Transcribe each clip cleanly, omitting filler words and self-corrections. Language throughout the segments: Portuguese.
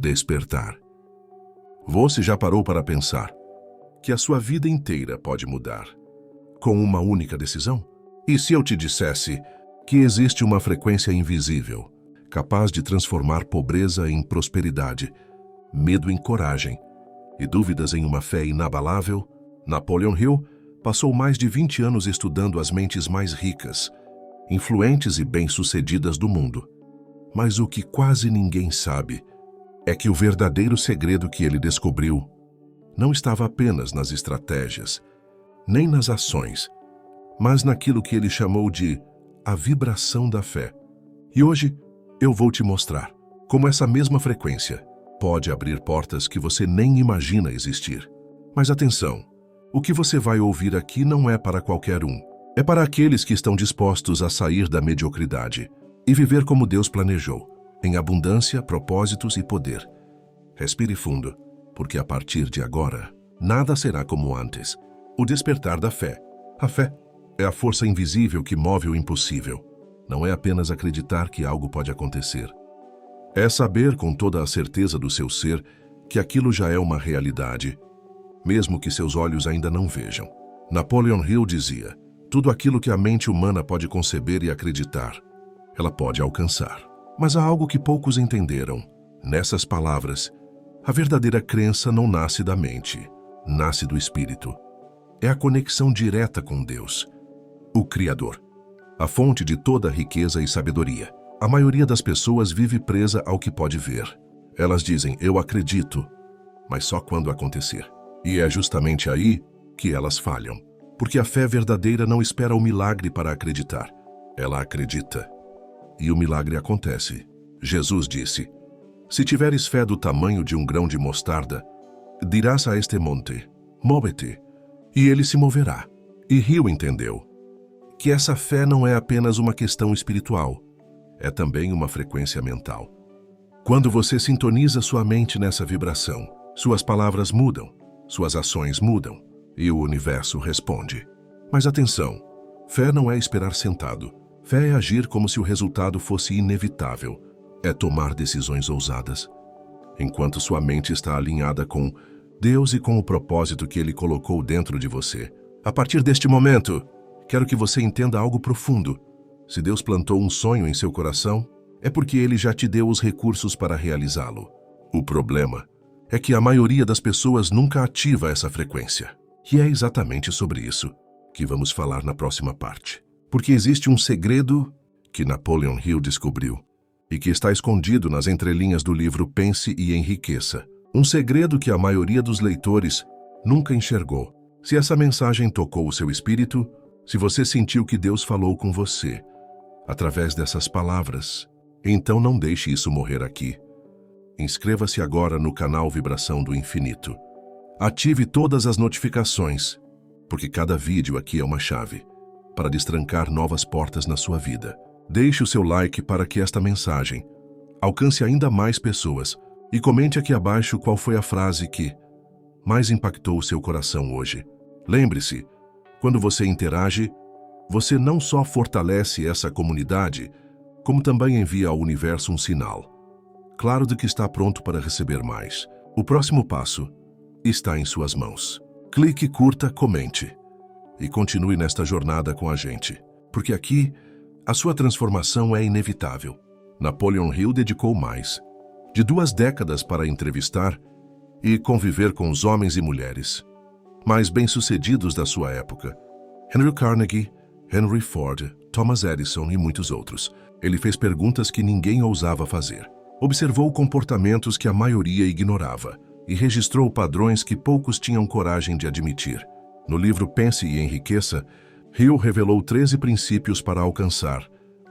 Despertar. Você já parou para pensar que a sua vida inteira pode mudar com uma única decisão? E se eu te dissesse que existe uma frequência invisível, capaz de transformar pobreza em prosperidade, medo em coragem e dúvidas em uma fé inabalável? Napoleon Hill passou mais de 20 anos estudando as mentes mais ricas, influentes e bem-sucedidas do mundo. Mas o que quase ninguém sabe é que o verdadeiro segredo que ele descobriu não estava apenas nas estratégias, nem nas ações, mas naquilo que ele chamou de a vibração da fé. E hoje eu vou te mostrar como essa mesma frequência pode abrir portas que você nem imagina existir. Mas atenção, o que você vai ouvir aqui não é para qualquer um. É para aqueles que estão dispostos a sair da mediocridade e viver como Deus planejou, em abundância, propósitos e poder. Respire fundo, porque a partir de agora, nada será como antes. O despertar da fé. A fé é a força invisível que move o impossível. Não é apenas acreditar que algo pode acontecer. É saber com toda a certeza do seu ser que aquilo já é uma realidade, mesmo que seus olhos ainda não vejam. Napoleon Hill dizia: tudo aquilo que a mente humana pode conceber e acreditar, ela pode alcançar. Mas há algo que poucos entenderam. Nessas palavras, a verdadeira crença não nasce da mente, nasce do espírito. É a conexão direta com Deus, o Criador, a fonte de toda riqueza e sabedoria. A maioria das pessoas vive presa ao que pode ver. Elas dizem, eu acredito, mas só quando acontecer. E é justamente aí que elas falham. Porque a fé verdadeira não espera o milagre para acreditar. Ela acredita. E o milagre acontece. Jesus disse, se tiveres fé do tamanho de um grão de mostarda, dirás a este monte, move-te, e ele se moverá. E Hill entendeu que essa fé não é apenas uma questão espiritual, é também uma frequência mental. Quando você sintoniza sua mente nessa vibração, suas palavras mudam, suas ações mudam e o universo responde. Mas atenção, fé não é esperar sentado. Fé é agir como se o resultado fosse inevitável. É tomar decisões ousadas. Enquanto sua mente está alinhada com Deus e com o propósito que Ele colocou dentro de você. A partir deste momento, quero que você entenda algo profundo. Se Deus plantou um sonho em seu coração, é porque Ele já te deu os recursos para realizá-lo. O problema é que a maioria das pessoas nunca ativa essa frequência. E é exatamente sobre isso que vamos falar na próxima parte. Porque existe um segredo que Napoleon Hill descobriu e que está escondido nas entrelinhas do livro Pense e Enriqueça. Um segredo que a maioria dos leitores nunca enxergou. Se essa mensagem tocou o seu espírito, se você sentiu que Deus falou com você através dessas palavras, então não deixe isso morrer aqui. Inscreva-se agora no canal Vibração do Infinito. Ative todas as notificações, porque cada vídeo aqui é uma chave para destrancar novas portas na sua vida. Deixe o seu like para que esta mensagem alcance ainda mais pessoas e comente aqui abaixo qual foi a frase que mais impactou o seu coração hoje. Lembre-se, quando você interage, você não só fortalece essa comunidade, como também envia ao universo um sinal claro de que está pronto para receber mais. O próximo passo está em suas mãos. Clique, curta, comente e continue nesta jornada com a gente, porque aqui a sua transformação é inevitável. Napoleon Hill dedicou mais de 2 décadas para entrevistar e conviver com os homens e mulheres mais bem-sucedidos da sua época. Andrew Carnegie, Henry Ford, Thomas Edison e muitos outros. Ele fez perguntas que ninguém ousava fazer. Observou comportamentos que a maioria ignorava e registrou padrões que poucos tinham coragem de admitir. No livro Pense e Enriqueça, Hill revelou 13 princípios para alcançar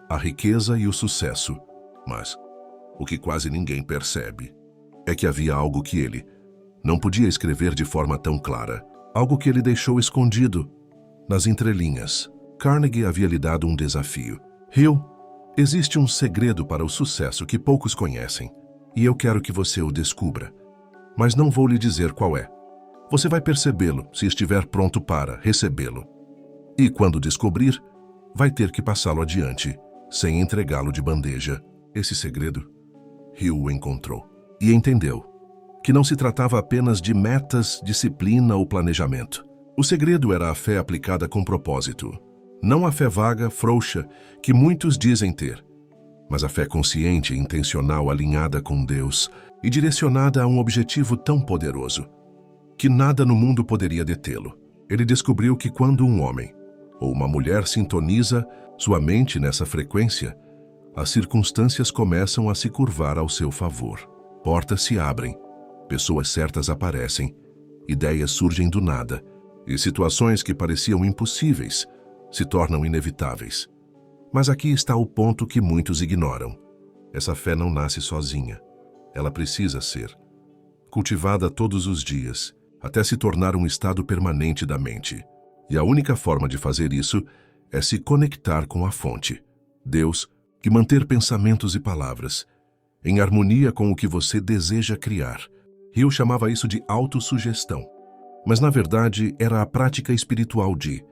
a riqueza e o sucesso. Mas o que quase ninguém percebe é que havia algo que ele não podia escrever de forma tão clara, algo que ele deixou escondido nas entrelinhas. Carnegie havia lhe dado um desafio. Hill, existe um segredo para o sucesso que poucos conhecem, e eu quero que você o descubra. Mas não vou lhe dizer qual é. Você vai percebê-lo se estiver pronto para recebê-lo. E quando descobrir, vai ter que passá-lo adiante, sem entregá-lo de bandeja. Esse segredo, Hill o encontrou. e entendeu que não se tratava apenas de metas, disciplina ou planejamento. O segredo era a fé aplicada com propósito. Não a fé vaga, frouxa, que muitos dizem ter, mas a fé consciente e intencional alinhada com Deus e direcionada a um objetivo tão poderoso que nada no mundo poderia detê-lo. Ele descobriu que quando um homem ou uma mulher sintoniza sua mente nessa frequência, as circunstâncias começam a se curvar ao seu favor. Portas se abrem, pessoas certas aparecem, ideias surgem do nada, e situações que pareciam impossíveis se tornam inevitáveis. Mas aqui está o ponto que muitos ignoram. Essa fé não nasce sozinha. Ela precisa ser cultivada todos os dias, até se tornar um estado permanente da mente. E a única forma de fazer isso é se conectar com a fonte, Deus, que manter pensamentos e palavras em harmonia com o que você deseja criar. Hill chamava isso de autossugestão. Mas na verdade era a prática espiritual de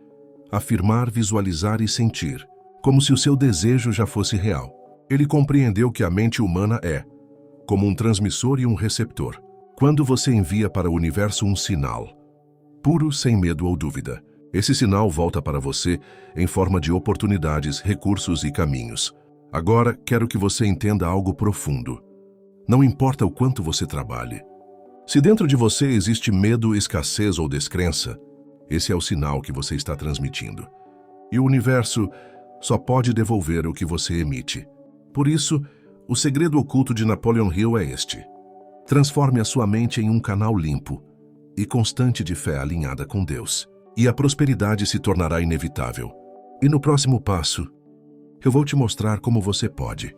afirmar, visualizar e sentir, como se o seu desejo já fosse real. Ele compreendeu que a mente humana é como um transmissor e um receptor. Quando você envia para o universo um sinal, puro, sem medo ou dúvida, esse sinal volta para você em forma de oportunidades, recursos e caminhos. Agora, quero que você entenda algo profundo. Não importa o quanto você trabalhe. Se dentro de você existe medo, escassez ou descrença, esse é o sinal que você está transmitindo. E o universo só pode devolver o que você emite. Por isso, o segredo oculto de Napoleon Hill é este: transforme a sua mente em um canal limpo e constante de fé alinhada com Deus, e a prosperidade se tornará inevitável. E no próximo passo, eu vou te mostrar como você pode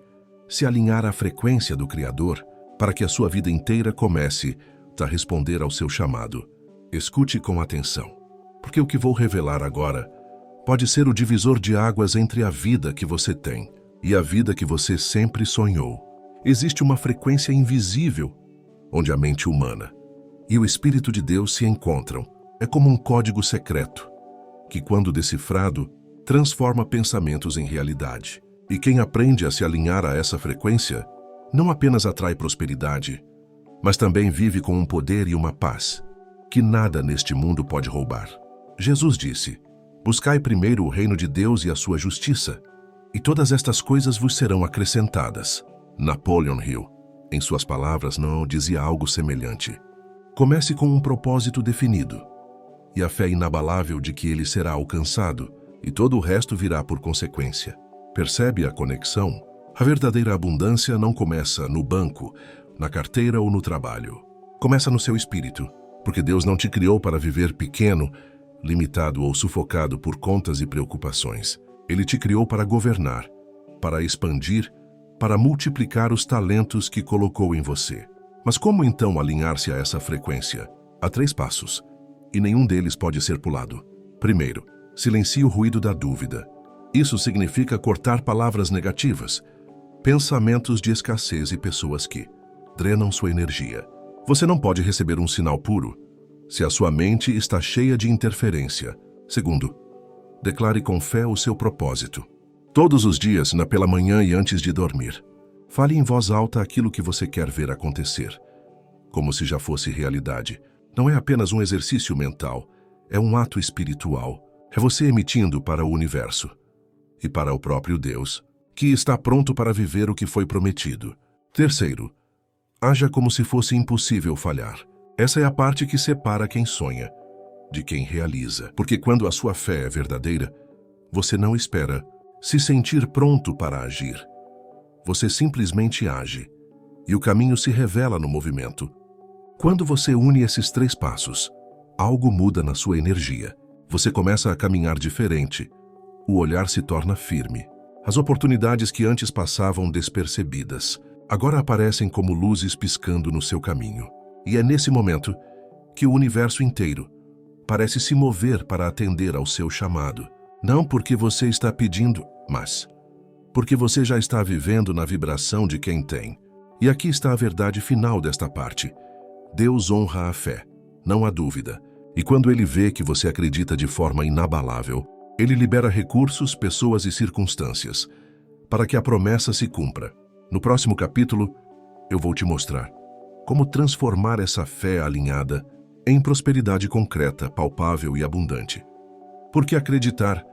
se alinhar à frequência do Criador para que a sua vida inteira comece a responder ao seu chamado. Escute com atenção, porque o que vou revelar agora pode ser o divisor de águas entre a vida que você tem e a vida que você sempre sonhou. Existe uma frequência invisível onde a mente humana e o Espírito de Deus se encontram. É como um código secreto que, quando decifrado, transforma pensamentos em realidade. E quem aprende a se alinhar a essa frequência não apenas atrai prosperidade, mas também vive com um poder e uma paz que nada neste mundo pode roubar. Jesus disse: buscai primeiro o reino de Deus e a sua justiça, e todas estas coisas vos serão acrescentadas. Napoleon Hill, em suas palavras, não dizia algo semelhante. Comece com um propósito definido e a fé inabalável de que ele será alcançado, e todo o resto virá por consequência. Percebe a conexão? A verdadeira abundância não começa no banco, na carteira ou no trabalho. Começa no seu espírito, porque Deus não te criou para viver pequeno, limitado ou sufocado por contas e preocupações. Ele te criou para governar, para expandir, para multiplicar os talentos que colocou em você. Mas como então alinhar-se a essa frequência? Há 3 passos, e nenhum deles pode ser pulado. Primeiro, silencie o ruído da dúvida. Isso significa cortar palavras negativas, pensamentos de escassez e pessoas que drenam sua energia. Você não pode receber um sinal puro se a sua mente está cheia de interferência. Segundo, declare com fé o seu propósito. Todos os dias, pela manhã e antes de dormir, fale em voz alta aquilo que você quer ver acontecer, como se já fosse realidade. Não é apenas um exercício mental, é um ato espiritual. É você emitindo para o universo e para o próprio Deus, que está pronto para viver o que foi prometido. Terceiro, haja como se fosse impossível falhar. Essa é a parte que separa quem sonha de quem realiza. Porque quando a sua fé é verdadeira, você não espera se sentir pronto para agir. Você simplesmente age, e o caminho se revela no movimento. Quando você une esses 3 passos, algo muda na sua energia. Você começa a caminhar diferente. O olhar se torna firme. As oportunidades que antes passavam despercebidas, agora aparecem como luzes piscando no seu caminho. E é nesse momento que o universo inteiro parece se mover para atender ao seu chamado. Não porque você está pedindo, mas porque você já está vivendo na vibração de quem tem. E aqui está a verdade final desta parte. Deus honra a fé, não há dúvida. E quando Ele vê que você acredita de forma inabalável, Ele libera recursos, pessoas e circunstâncias para que a promessa se cumpra. No próximo capítulo, eu vou te mostrar como transformar essa fé alinhada em prosperidade concreta, palpável e abundante. Porque acreditar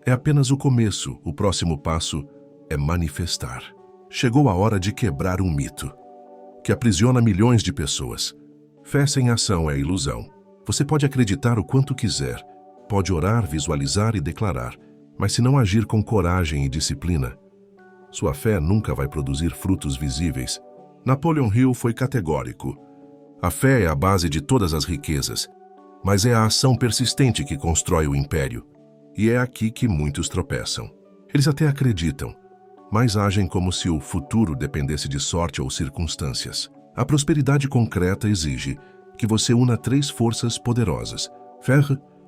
é apenas o começo, o próximo passo é manifestar. Chegou a hora de quebrar um mito que aprisiona milhões de pessoas. Fé sem ação é ilusão. Você pode acreditar o quanto quiser, pode orar, visualizar e declarar, mas se não agir com coragem e disciplina, sua fé nunca vai produzir frutos visíveis. Napoleon Hill foi categórico. A fé é a base de todas as riquezas, mas é a ação persistente que constrói o império. E é aqui que muitos tropeçam. Eles até acreditam, mas agem como se o futuro dependesse de sorte ou circunstâncias. A prosperidade concreta exige que você una 3 forças poderosas. Fé,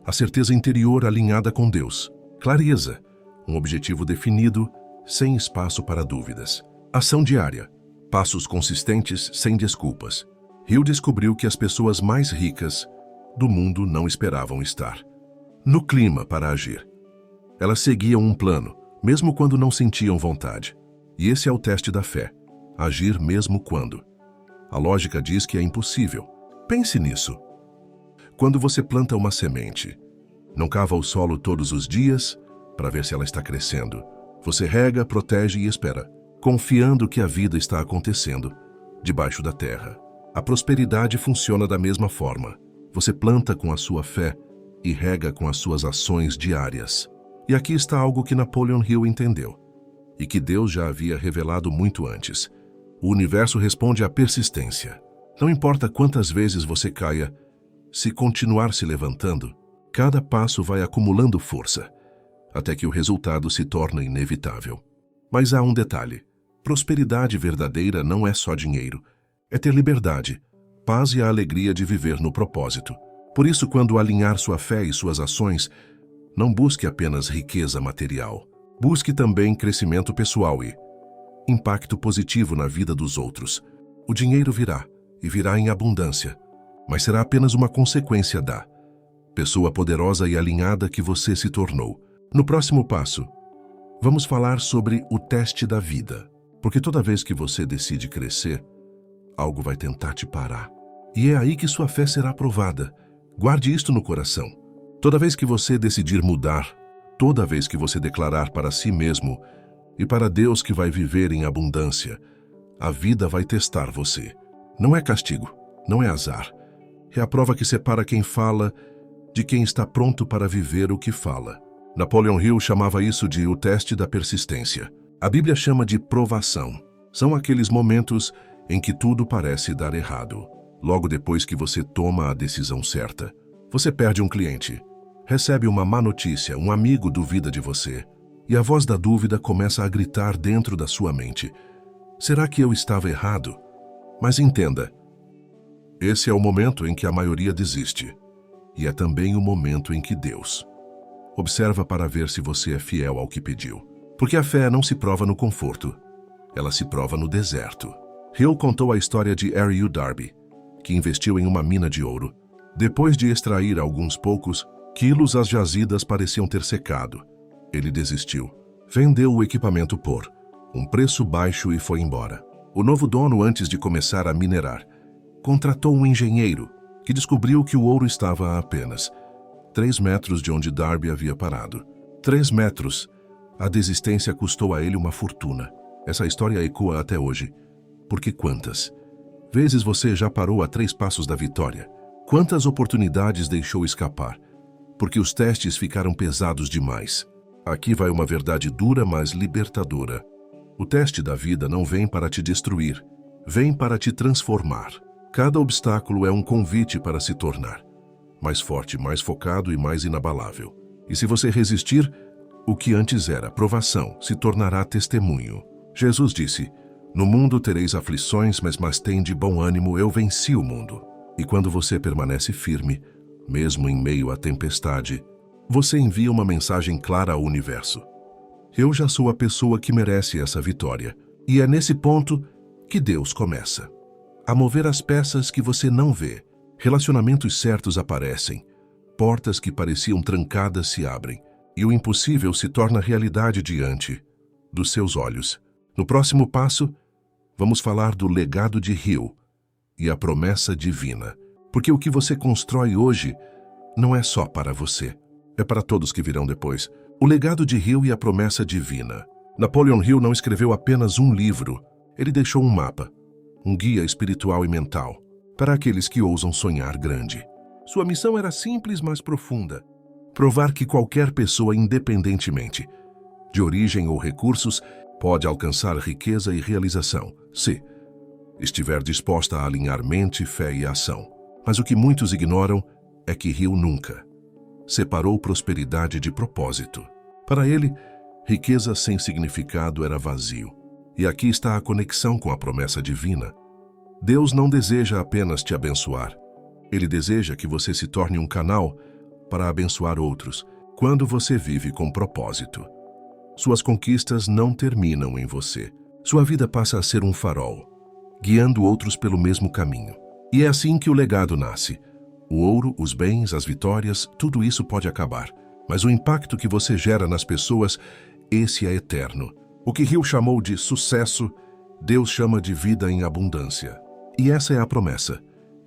a certeza interior alinhada com Deus. Clareza, um objetivo definido, sem espaço para dúvidas. Ação diária, passos consistentes, sem desculpas. Hill descobriu que as pessoas mais ricas do mundo não esperavam estar no clima para agir. Elas seguiam um plano, mesmo quando não sentiam vontade. E esse é o teste da fé, agir mesmo quando a lógica diz que é impossível. Pense nisso. Quando você planta uma semente, não cava o solo todos os dias para ver se ela está crescendo. Você rega, protege e espera, confiando que a vida está acontecendo debaixo da terra. A prosperidade funciona da mesma forma. Você planta com a sua fé e rega com as suas ações diárias. E aqui está algo que Napoleon Hill entendeu, e que Deus já havia revelado muito antes. O universo responde à persistência. Não importa quantas vezes você caia, se continuar se levantando, cada passo vai acumulando força, até que o resultado se torna inevitável. Mas há um detalhe. Prosperidade verdadeira não é só dinheiro. É ter liberdade, paz e a alegria de viver no propósito. Por isso, quando alinhar sua fé e suas ações, não busque apenas riqueza material. Busque também crescimento pessoal e impacto positivo na vida dos outros. O dinheiro virá, e virá em abundância, mas será apenas uma consequência da pessoa poderosa e alinhada que você se tornou. No próximo passo, vamos falar sobre o teste da vida. Porque toda vez que você decide crescer, algo vai tentar te parar. E é aí que sua fé será provada. Guarde isto no coração. Toda vez que você decidir mudar, toda vez que você declarar para si mesmo e para Deus que vai viver em abundância, a vida vai testar você. Não é castigo, não é azar. É a prova que separa quem fala de quem está pronto para viver o que fala. Napoleon Hill chamava isso de o teste da persistência. A Bíblia chama de provação. São aqueles momentos em que tudo parece dar errado. Logo depois que você toma a decisão certa, você perde um cliente, recebe uma má notícia, um amigo duvida de você, e a voz da dúvida começa a gritar dentro da sua mente. Será que eu estava errado? Mas entenda, esse é o momento em que a maioria desiste, e é também o momento em que Deus observa para ver se você é fiel ao que pediu. Porque a fé não se prova no conforto, ela se prova no deserto. Hill contou a história de R.U. Darby, que investiu em uma mina de ouro. Depois de extrair alguns poucos quilos, as jazidas pareciam ter secado. Ele desistiu. Vendeu o equipamento por um preço baixo e foi embora. O novo dono, antes de começar a minerar, contratou um engenheiro que descobriu que o ouro estava a apenas 3 metros de onde Darby havia parado. 3 metros. A desistência custou a ele uma fortuna. Essa história ecoa até hoje. Porque quantas vezes você já parou a 3 passos da vitória? Quantas oportunidades deixou escapar? Porque os testes ficaram pesados demais. Aqui vai uma verdade dura, mas libertadora. O teste da vida não vem para te destruir, vem para te transformar. Cada obstáculo é um convite para se tornar mais forte, mais focado e mais inabalável. E se você resistir, o que antes era provação se tornará testemunho. Jesus disse: "No mundo tereis aflições, mas tende bom ânimo, eu venci o mundo." E quando você permanece firme, mesmo em meio à tempestade, você envia uma mensagem clara ao universo. Eu já sou a pessoa que merece essa vitória. E é nesse ponto que Deus começa a mover as peças que você não vê. Relacionamentos certos aparecem, portas que pareciam trancadas se abrem, e o impossível se torna realidade diante dos seus olhos. No próximo passo, vamos falar do legado de Hill e a promessa divina. Porque o que você constrói hoje não é só para você, é para todos que virão depois. O legado de Hill e a promessa divina. Napoleon Hill não escreveu apenas um livro, ele deixou um mapa, um guia espiritual e mental, para aqueles que ousam sonhar grande. Sua missão era simples, mas profunda. Provar que qualquer pessoa, independentemente de origem ou recursos, pode alcançar riqueza e realização, se estiver disposta a alinhar mente, fé e ação. Mas o que muitos ignoram é que Hill nunca separou prosperidade de propósito. Para ele, riqueza sem significado era vazio. E aqui está a conexão com a promessa divina. Deus não deseja apenas te abençoar. Ele deseja que você se torne um canal para abençoar outros, quando você vive com propósito. Suas conquistas não terminam em você. Sua vida passa a ser um farol, guiando outros pelo mesmo caminho. E é assim que o legado nasce. O ouro, os bens, as vitórias, tudo isso pode acabar. Mas o impacto que você gera nas pessoas, esse é eterno. O que Hill chamou de sucesso, Deus chama de vida em abundância. E essa é a promessa.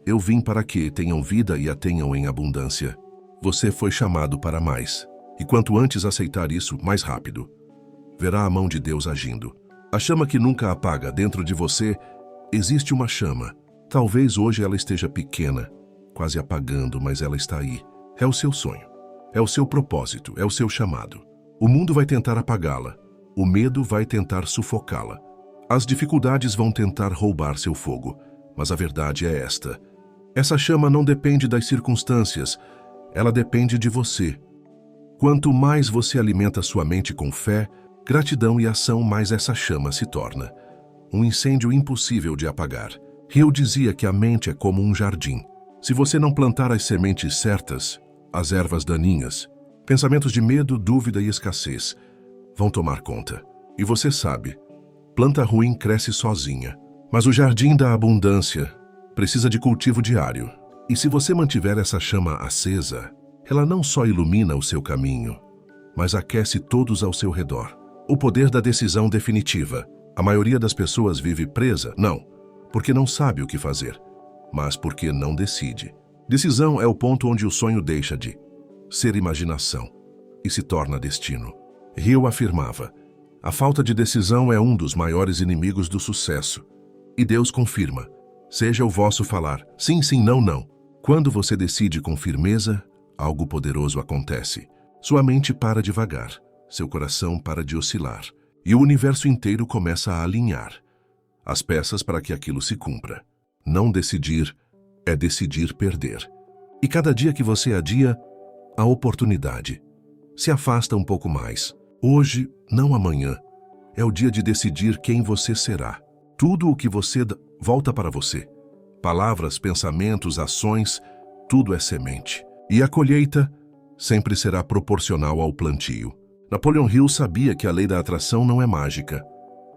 Eu vim para que tenham vida e a tenham em abundância. Você foi chamado para mais. E quanto antes aceitar isso, mais rápido verá a mão de Deus agindo. A chama que nunca apaga dentro de você, existe uma chama. Talvez hoje ela esteja pequena, quase apagando, mas ela está aí. É o seu sonho, é o seu propósito, é o seu chamado. O mundo vai tentar apagá-la, o medo vai tentar sufocá-la. As dificuldades vão tentar roubar seu fogo, mas a verdade é esta. Essa chama não depende das circunstâncias, ela depende de você. Quanto mais você alimenta sua mente com fé, gratidão e ação, mais essa chama se torna um incêndio impossível de apagar. Hill dizia que a mente é como um jardim. Se você não plantar as sementes certas, as ervas daninhas, pensamentos de medo, dúvida e escassez vão tomar conta. E você sabe, planta ruim cresce sozinha. Mas o jardim da abundância precisa de cultivo diário. E se você mantiver essa chama acesa, ela não só ilumina o seu caminho, mas aquece todos ao seu redor. O poder da decisão definitiva. A maioria das pessoas vive presa, não porque não sabe o que fazer, mas porque não decide. Decisão é o ponto onde o sonho deixa de ser imaginação e se torna destino. Hill afirmava, a falta de decisão é um dos maiores inimigos do sucesso. E Deus confirma, seja o vosso falar, sim, sim, não, não. Quando você decide com firmeza, algo poderoso acontece. Sua mente para devagar, seu coração para de oscilar, e o universo inteiro começa a alinhar as peças para que aquilo se cumpra. Não decidir é decidir perder. E cada dia que você adia, a oportunidade se afasta um pouco mais. Hoje, não amanhã, é o dia de decidir quem você será. Tudo o que você dá volta para você. Palavras, pensamentos, ações, tudo é semente. E a colheita sempre será proporcional ao plantio. Napoleon Hill sabia que a lei da atração não é mágica,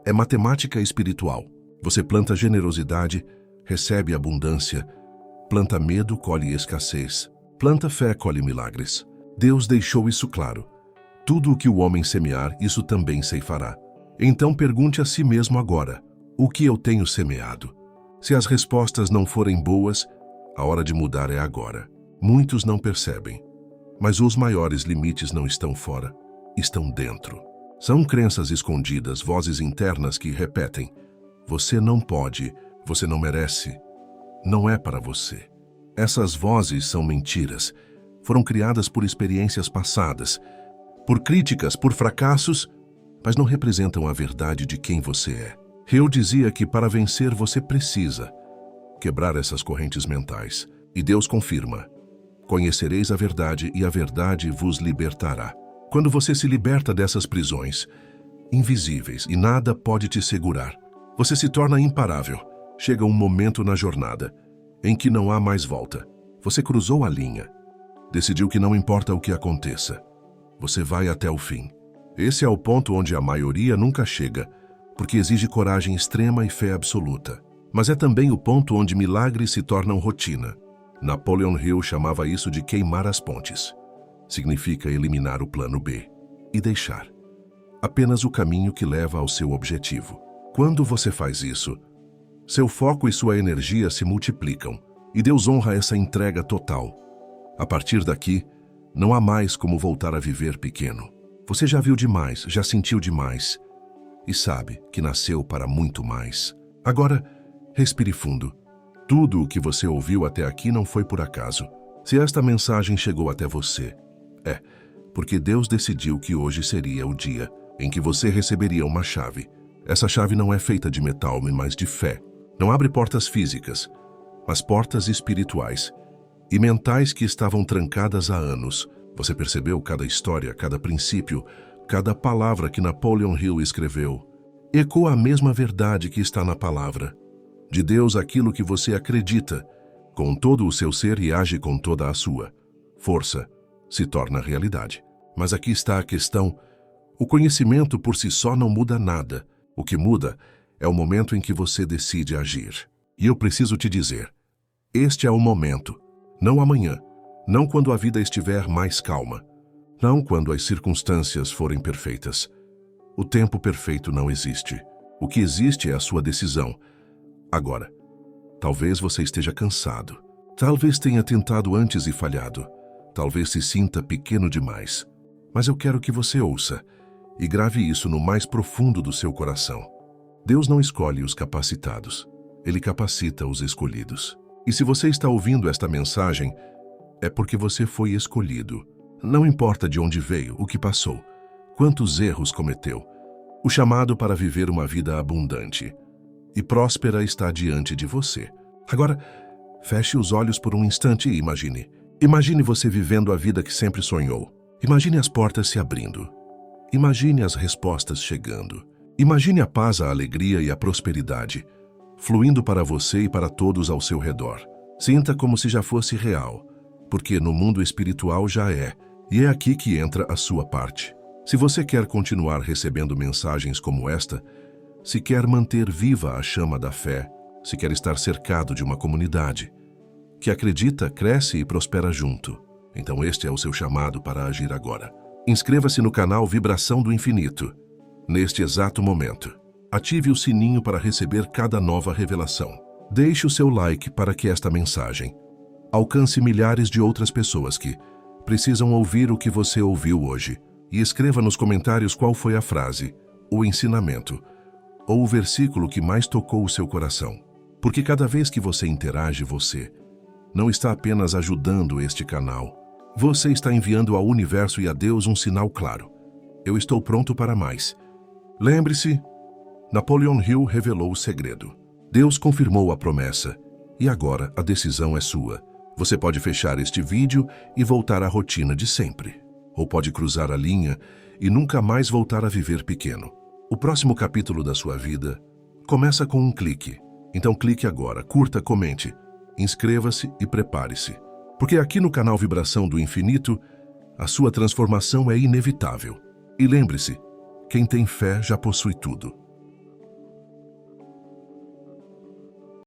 é matemática espiritual. Você planta generosidade, recebe abundância. Planta medo, colhe escassez. Planta fé, colhe milagres. Deus deixou isso claro. Tudo o que o homem semear, isso também ceifará. Então pergunte a si mesmo agora, o que eu tenho semeado? Se as respostas não forem boas, a hora de mudar é agora. Muitos não percebem, mas os maiores limites não estão fora, estão dentro. São crenças escondidas, vozes internas que repetem, você não pode, você não merece, não é para você. Essas vozes são mentiras, foram criadas por experiências passadas, por críticas, por fracassos, mas não representam a verdade de quem você é. Hill dizia que para vencer você precisa quebrar essas correntes mentais. E Deus confirma, conhecereis a verdade e a verdade vos libertará. Quando você se liberta dessas prisões invisíveis e nada pode te segurar, você se torna imparável. Chega um momento na jornada em que não há mais volta. Você cruzou a linha, decidiu que não importa o que aconteça, você vai até o fim. Esse é o ponto onde a maioria nunca chega, porque exige coragem extrema e fé absoluta. Mas é também o ponto onde milagres se tornam rotina. Napoleon Hill chamava isso de queimar as pontes. Significa eliminar o plano B e deixar apenas o caminho que leva ao seu objetivo. Quando você faz isso, Seu foco e sua energia se multiplicam, e Deus honra essa entrega total. A partir daqui, não há mais como voltar a viver pequeno. Você já viu demais, já sentiu demais, e sabe que nasceu para muito mais. Agora, respire fundo. Tudo o que você ouviu até aqui não foi por acaso. Se esta mensagem chegou até você, é porque Deus decidiu que hoje seria o dia em que você receberia uma chave. Essa chave não é feita de metal, mas de fé. Não abre portas físicas, mas portas espirituais e mentais que estavam trancadas há anos. Você percebeu cada história, cada princípio, cada palavra que Napoleon Hill escreveu? Ecoa a mesma verdade que está na palavra. De Deus aquilo que você acredita, com todo o seu ser e age com toda a sua força, se torna realidade. Mas aqui está a questão. O conhecimento por si só não muda nada. O que muda é o momento em que você decide agir. E eu preciso te dizer, este é o momento. Não amanhã, não quando a vida estiver mais calma, não quando as circunstâncias forem perfeitas. O tempo perfeito não existe. O que existe é a sua decisão. Agora, talvez você esteja cansado. Talvez tenha tentado antes e falhado. Talvez se sinta pequeno demais. Mas eu quero que você ouça e grave isso no mais profundo do seu coração. Deus não escolhe os capacitados. Ele capacita os escolhidos. E se você está ouvindo esta mensagem, é porque você foi escolhido. Não importa de onde veio, o que passou, quantos erros cometeu. O chamado para viver uma vida abundante e próspera está diante de você. Agora, feche os olhos por um instante e imagine. Imagine você vivendo a vida que sempre sonhou. Imagine as portas se abrindo. Imagine as respostas chegando. Imagine a paz, a alegria e a prosperidade fluindo para você e para todos ao seu redor. Sinta como se já fosse real, porque no mundo espiritual já é, e é aqui que entra a sua parte. Se você quer continuar recebendo mensagens como esta, se quer manter viva a chama da fé, se quer estar cercado de uma comunidade que acredita, cresce e prospera junto, então este é o seu chamado para agir agora. Inscreva-se no canal Vibração do Infinito. Neste exato momento, ative o sininho para receber cada nova revelação. Deixe o seu like para que esta mensagem alcance milhares de outras pessoas que precisam ouvir o que você ouviu hoje. E escreva nos comentários qual foi a frase, o ensinamento ou o versículo que mais tocou o seu coração. Porque cada vez que você interage, você não está apenas ajudando este canal. Você está enviando ao universo e a Deus um sinal claro. Eu estou pronto para mais. Lembre-se, Napoleon Hill revelou o segredo. Deus confirmou a promessa. E agora a decisão é sua. Você pode fechar este vídeo e voltar à rotina de sempre. Ou pode cruzar a linha e nunca mais voltar a viver pequeno. O próximo capítulo da sua vida começa com um clique. Então clique agora, curta, comente, inscreva-se e prepare-se. Porque aqui no canal Vibração do Infinito, a sua transformação é inevitável. E lembre-se, quem tem fé já possui tudo.